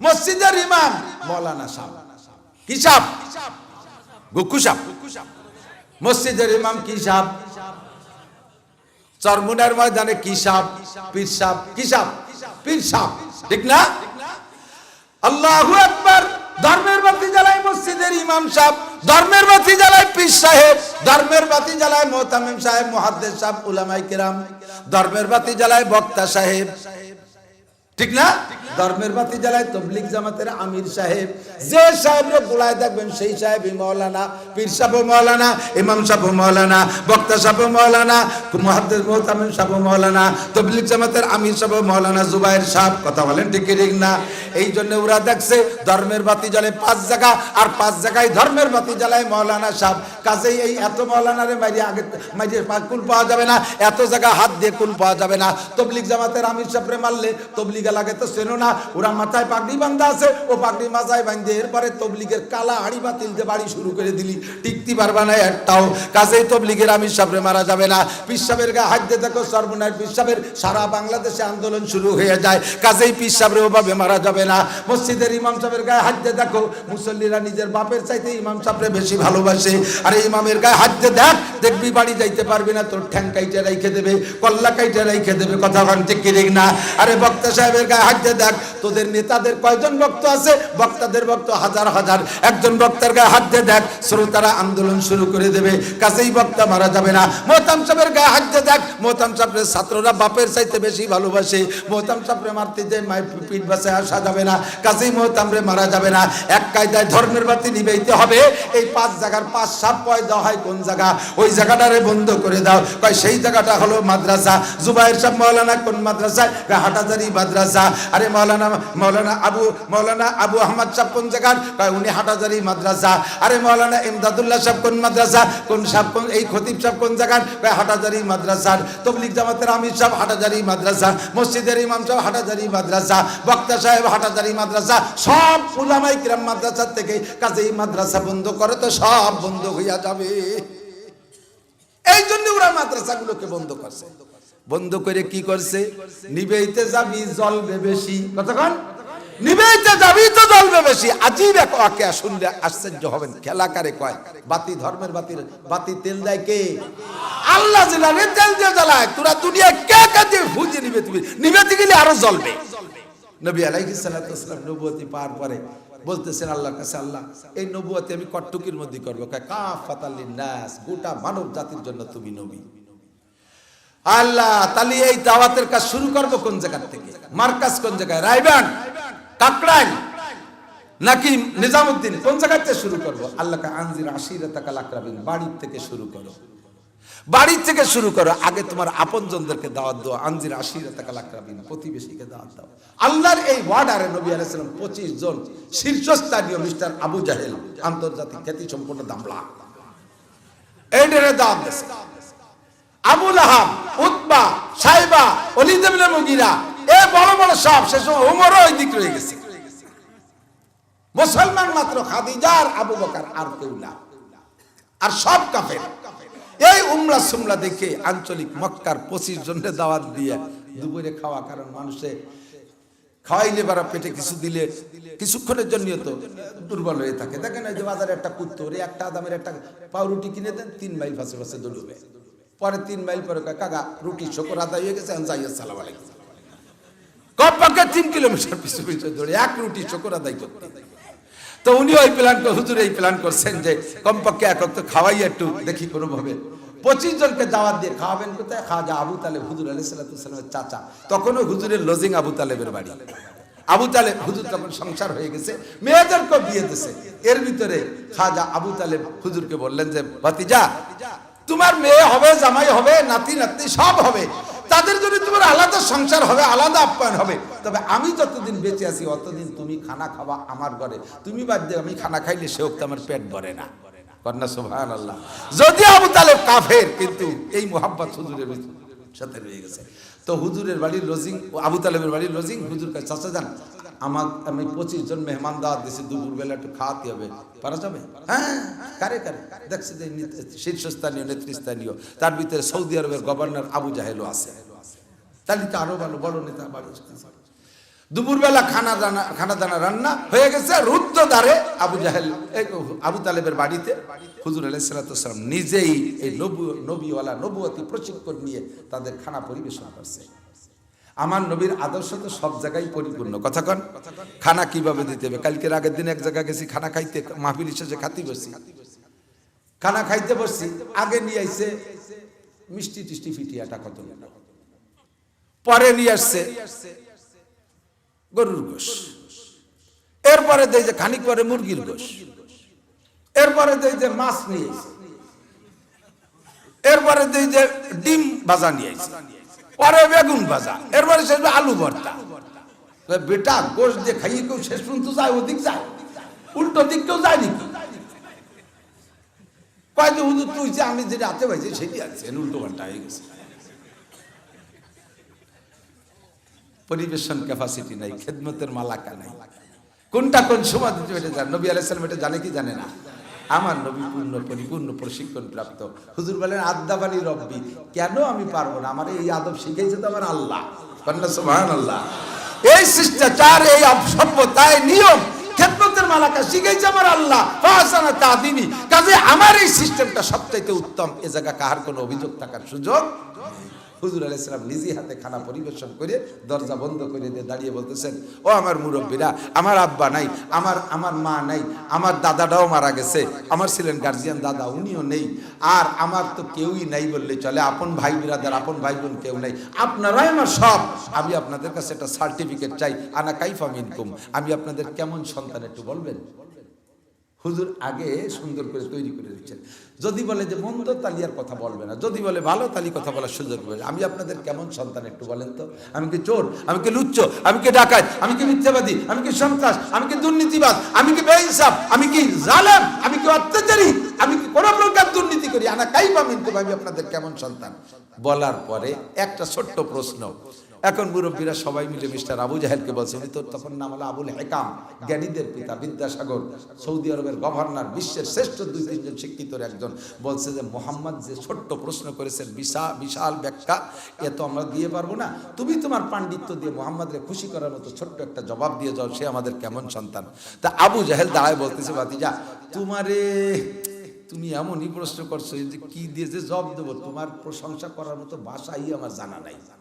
মসজিদের ইমাম মৌলানা সাহেব। কি সাহেব? গুক্কু সাহেব। মসজিদের ইমাম কি সাহেব? চরমুনার ময়দানে কি সাহেব? পীর সাহেব। কি সাহেব? পীর সাহেব, ঠিক না? আল্লাহু আকবার। ধর্মের বাতি জ্বালায় মসজিদের ইমাম সাহেব, ধর্মের বাতি জ্বালায় পীর সাহেব, ধর্মের বাতি জ্বালায় মুহতামিম সাহেব, মুহাদ্দিস সাহেব, উলামায়ে কেরাম, ধর্মের বাতি জ্বালায় বক্তা সাহেব, ঠিক না? ধর্মের বাতি জ্বালায় তবলিগ জামাতের আমির সাহেব। যে সাহেবরে গোলায় দেখবেন সেই সাহেবই মৌলানা। পীর সাহেব মৌলানা, ইমাম সাহেব মৌলানা, বক্তা সাহেব মৌলানা, মুহাদ্দিস মুহতামিম সাহেব মৌলানা, তবলিগ জামাতের আমির সাহেব মৌলানা জুবায়ের সাহেব। কথা বলেন ঠিক কি ঠিক না? এই জন্য ওরা দেখছে ধর্মের বাতি জ্বালায় 5 জায়গা, আর 5 জায়গায় ধর্মের বাতি জ্বালায় মৌলানা সাহেব। কাজেই এই এত মৌলানারে মাইরে আগে মাইরে কুল পাওয়া যাবে না, এত জায়গা হাত দিয়ে কুল পাওয়া যাবে না। তবলিগ জামাতের আমির সাহেবরে মারলে তবলিগ এলাকায় তো চেনো না, ওরা মাথায় পাগড়ি বান্ধা আছে, ও পাগড়ি মাথায় বাঁধে এরপরে তবলিগের কালা হাড়ি বাতিল দিয়ে বাড়ি শুরু করে দিলি, টিকতে পারবা না একটাও। কাজেই তবলিগের আমির সাহেবরে মারা যাবে না। পীর সাহেবের গায়ে হাত দিয়ে দেখো, সর্বনাশ পীর সাহেবের সারা বাংলাদেশে আন্দোলন শুরু হয়ে যায়। কাজেই পীর সাহেবরে ওভাবে মারা যাবে না। মসজিদের ইমাম সাহেবের গায়ে হাত দিয়ে দেখো, মুসল্লিরা নিজের বাপের চাইতে ইমাম সাহেবরে বেশি ভালোবাসে। আরে ইমামের গায়ে হাত দিয়ে দেখ, দেখবি বাড়ি যাইতে পারবি না, তোর ঠ্যাং কাইটে রাইখে দেবে, কল্লা কাইটে রাইখে দেবে। কথা বলেন ঠিক কি ঠিক না? আরে বক্তা সাহেবের গায়ে হাত দিয়ে দেখ, তোদের নেতাদের কয়জন ভক্ত আছে? বক্তাদের ভক্ত হাজার হাজার। একজন বক্তার গায়ে হাত দিয়ে দেখ, শ্রোতারা আন্দোলন শুরু করে দেবে। কাজেই বক্তা মারা যাবে না। মোহতাম সাহেবের গায়ে হাত দিয়ে দেখ, মোহতাম সাহেবের ছাত্ররা বাপের চাইতে বেশি ভালোবাসে। মোহতাম সাহেবরে মারতে যে পিঠ বাসায় আসা যাবে না। কাজেই মোহতামরে মারা যাবে না। এক কায়দায় ধর্মের বাতি নিবেইতে হবে। এই 5 জায়গার 5 সাপ পয়দা হয় কোন জায়গা? ওই জায়গাটারে বন্ধ করে দাও। কয় সেই জায়গাটা হলো মাদ্রাসা। জুবায়ের সাহেব মৌলানা কোন মাদ্রাসায়? হাটাজারি মাদ্রাসা। আরে মৌলানা আবু আহমদ সাহেব কোন জায়গার? উনি হাটাজারি মাদ্রাসা। আরে মৌলানা ইমদাদুল্লাহ সাহেব কোন মাদ্রাসা? কোন সাহেব কোন? এই খতিব সাহেব কোন জায়গার? হাটাজারি মাদ্রাসার। তবলিগ জামাতের আমির সাহেব হাটাজারি মাদ্রাসা, মসজিদের ইমাম সাহেব হাটাজারি মাদ্রাসা, বক্তা সাহেব হাটাজারি মাদ্রাসা, সব উলামায়ে কিরাম মাদ্রাসা থেকে। কাজেই মাদ্রাসা বন্ধ করে তো সব বন্ধ হইয়া যাবে। এই জন্য ওরা মাদ্রাসাগুলোকে বন্ধ করছে। বন্ধ করে কি করছে? নিবেইতে যাবি জ্বলবে বেশি। কতক্ষণ নিবেইতে যাবি তো জ্বলবে বেশি। আজিব এক ওয়াকিয়া শুনলে আশ্চর্য হবেন। খেলা কারে কয়? বাতি, ধর্মের বাতি তেল দেয় কে? আল্লাহ জ্বালায়, তেল দিয়ে জ্বালায়। তোরা দুনিয়া কে কাজে ফুজে নিবে? তুমি নিবেতে গেলে আরো জ্বলবে। নবী আলাইহিস সালাতু ওয়াস সালাম নবুয়তি পাওয়ার পরে বলতেছেন আল্লাহর কাছে, আল্লাহ এই নবুয়তি আমি কটটুকির মধ্যে করব। কয় কাফাতাল লিন্নাস, গোটা মানব জাতির জন্য তুমি নবী। আল্লাহ তাহলে এই দাওয়াতের কাজ শুরু করব কোন জায়গা থেকে? মার্কাজ কোন জায়গায়? রায়বান, কাকরাইল নাকি নিজামউদ্দিন? কোন জায়গা থেকে শুরু করব? আল্লাহকে আনজির আশিরাতাকাল আকরাবিন, বাড়ির থেকে শুরু করো, বাড়ির থেকে শুরু করো। আগে তোমার আপনজনদেরকে দাওয়াত দাও। আনজির আশিরাতাকাল আকরাবিন, প্রতিবেশীকে দাওয়াত দাও। আল্লাহর এই ওয়ার্ডারে নবী আলাইহিস সালাম 25 জন শীর্ষস্থানীয় মিস্টার আবু জাহেল, আন্তর্জাতিক খ্যাতি সম্পন্ন দামলা, এইটারে দাওয়াত দিয়েছে। আবু লাহাব, উতবা, সাইবা, ওলীদ ইবনে মুগীরা, এই বড় বড় সব। শেষ ওমরও ওই দিক রয়ে গেছে। মুসলমান মাত্র খাদিজা আর আবু বকর, আর কেউ না। আর সব কাফের। এই উমরা সুমরা দেখে আঞ্চলিক মক্কার 25 জনের দাওয়াত দিয়ে দুপুরে খাওয়া। কারণ মানুষে খাওয়াইলে বারা পেটে কিছু দিলে কিছুক্ষণের জন্য তো দুর্বল হয়ে থাকে। দেখেন এই যে বাজারে একটা কুত্তো, একটা দামের একটা পাউরুটি কিনে দেন, 3 মাইল পাশে পাশে দৌড়বে। পরে 3 মাইল পরে কাকা রুটি শকর আদায় হয়ে গেছে, আসসালামু আলাইকুম। কমপক্ষে 3 কিলোমিটার পিছু পিছু দৌড়ে এক রুটি শকর আদায় করতে। তো উনি ওই প্ল্যান, হুজুর এই প্ল্যান করছেন যে কমপক্ষে এক তো খাওয়াই একটু দেখি কোনো ভাবে। 25 জনকে দাওয়াত দিয়ে খাওয়াবেন কোথায়? খাজা আবু তালেব হুজুর আলাইহিস সালাতু ওয়াস সালামের চাচা। তখনও হুজুরের লজিং আবু তালেবের বাড়ি। আবু তালেব হুজুর তখন সংসার হয়ে গেছে, মেয়েদেরকে বিয়ে দিয়েছে। এর ভিতরে খাজা আবু তালেব হুজুরকে বললেন যে ভাতিজা, তোমার মেয়ে হবে, জামাই হবে, নাতি নাতনি সব হবে। তাদের জন্য তোমার আলাদা সংসার হবে, আলাদা আপ্যায়ন হবে। তবে আমি যতদিন বেঁচে আছি অতদিন তুমি খানা খাবা আমার ঘরে। তুমি বাদ দিয়ে আমি খানা খাইলে সেও তো আমার পেট ভরে না। কন্যা সুবহানাল্লাহ। যদি আবু তালেব কাফের, কিন্তু এই মুহাব্বত হুজুরের সাথে রয়ে গেছে। তো হুজুরের বাড়ির লজিং, আবু তালেবের বাড়ির লজিং। হুজুর কাছে, চাচা যান, আমি 25 জন মেহমান দাওয়াত দিয়েছি, দুপুর বেলা একটু খাওয়াতে হবে, পারা যাবে? হ্যাঁ। কারে কারে? দেখছে যে শীর্ষস্থানীয় নেতৃস্থানীয়, তার ভিতরে সৌদি আরবের গভর্নর আবু জাহেলও আছে। তাহলে তো আরো ভালো, বড় নেতা বাড়ি। দুপুরবেলা খানা দানা রান্না হয়ে গেছে, রুদ্ধ দ্বারে আবু জাহেল আবু তালেবের বাড়িতে হুজুর আলাইহিস সালাতু ওয়াস সালাম নিজেই এই নবীওয়ালা নবুয়তি প্রশিক্ষণ নিয়ে তাদের খানা পরিবেশন করছে। আমার নবীর আদর্শ তো সব জায়গায় পরিপূর্ণ। কথা কন, খানা কিভাবে দিতে হবে। কালকের আগের দিন এক জায়গায় গেছি খানা খাইতে, মাহফিল শেষে খাতি বসি, খানা খাইতে বসছি, আগে নিয়ে আইছে মিষ্টি টিষ্টি ফিটিয়াটা কত, পরে নিয়ে আসছে গরুর গোশ, এরপরে দেয় যে খানিক পরে মুরগির গোশ, এরপরে দেয় যে মাছ নিয়ে আইছে, এরপরে দেয় যে ডিম ভাজা নিয়ে আইছে, পরে বেগুন ভাজা, এরপরে শেষ আলু ভর্তা। বেটা গোশ দিয়ে খাইয়ে কেউ শেষ পর্যন্ত যায়, ওদিক যায়, উল্টো দিক কেউ যায় নাকি? কয় যে হুজুর তুই যে আমি যেটা হাতে পাইছি সেটি আছে, উল্টো পাল্টা হয়ে গেছে। পরিবেশন ক্যাপাসিটি নাই, খেদমতের মালাকা নাই, কোনটা কোন সময় দিতে এটা জানে। নবী আলাইহিস সালাম এটা জানে কি জানে না? আমার নবী পূর্ণ পরিপূর্ণ প্রশিক্ষণ প্রাপ্ত। হুজুর বলেন আদাবানি রব্বি, কেন আমি পারবো না? আমার এই আদব শিখেছে তো আমার আল্লাহ। সুবহানাল্লাহ। এই শিষ্টাচার, এই সভ্যতা, এই নিয়ম, খেদমতের মালাকা শিখেছে আমার আল্লাহ। ফাহসানা তাদিমি, কাজে আমার এই সিস্টেমটা সবচাইতে উত্তম। এ জায়গা কাহার কোনো অভিযোগ থাকার সুযোগ। হুজুর আলাইহিস সালাম নিজে হাতে খানা পরিবেশন করে দরজা বন্ধ করে দিয়ে দাঁড়িয়ে বলতেছেন, ও আমার মুরব্বীরা, আমার আব্বা নাই, আমার মা নাই, আমার দাদাটাও মারা গেছে, আমার ছিলেন গার্জিয়ান দাদা, উনিও নেই, আর আমার তো কেউই নাই বললে চলে, আপন ভাই বিরাদার, আপন ভাই বোন কেউ নাই, আপনারাই আমার সব। আমি আপনাদের কাছে একটা সার্টিফিকেট চাই, আনা কাইফা মিনকুম, আমি আপনাদের কেমন সন্তান একটু বলবেন? হুজুর আগে সুন্দর করে তৈরি করে দিচ্ছেন। যদি বলে যে মন্দ, তালিয়ার কথা বলবে না, যদি বলে ভালো, তালি কথা বলার সুযোগ হবে। আমি আপনাদের কেমন সন্তান একটু বলেন তো? আমি কি চোর? আমি কি লুচ্চ? আমি কি ডাকাত? আমি কি মিথ্যাবাদী? আমি কি সন্ত্রাস? আমি কি দুর্নীতিবাদ? আমি কি বেইনসাফ? আমি কি জালেম? আমি কি অত্যাচারী? আমি কি কোন প্রকার দুর্নীতি করি? আনা কাইফা মিনকুম, আমি আপনাদের কেমন সন্তান? বলার পরে একটা ছোট্ট প্রশ্ন। এখন মুরব্বীরা সবাই মিলে মিস্টার আবু জাহেলকে বলছে, উনি তো তখন নাম হলো আবুল হেকাম, জ্ঞানীদের পিতা, বিদ্যাসাগর, সৌদি আরবের গভর্নর, বিশ্বের শ্রেষ্ঠ 2-3 জন শিক্ষিতর একজন। বলছে যে মোহাম্মদ যে ছোট্ট প্রশ্ন করেছেন, বিশাল ব্যাখ্যা, এ তো আমরা দিয়ে পারবো না, তুমি তোমার পাণ্ডিত্য দিয়ে মোহাম্মদকে খুশি করার মতো ছোট্ট একটা জবাব দিয়ে যাও, সে আমাদের কেমন সন্তান। তা আবু জাহেল দাঁড়ায় বলতেছে, ভাতিজা তুমি এমনই প্রশ্ন করছো যে কি দিয়ে যে জবাব দেবো, তোমার প্রশংসা করার মতো ভাষাই আমার জানা নাই।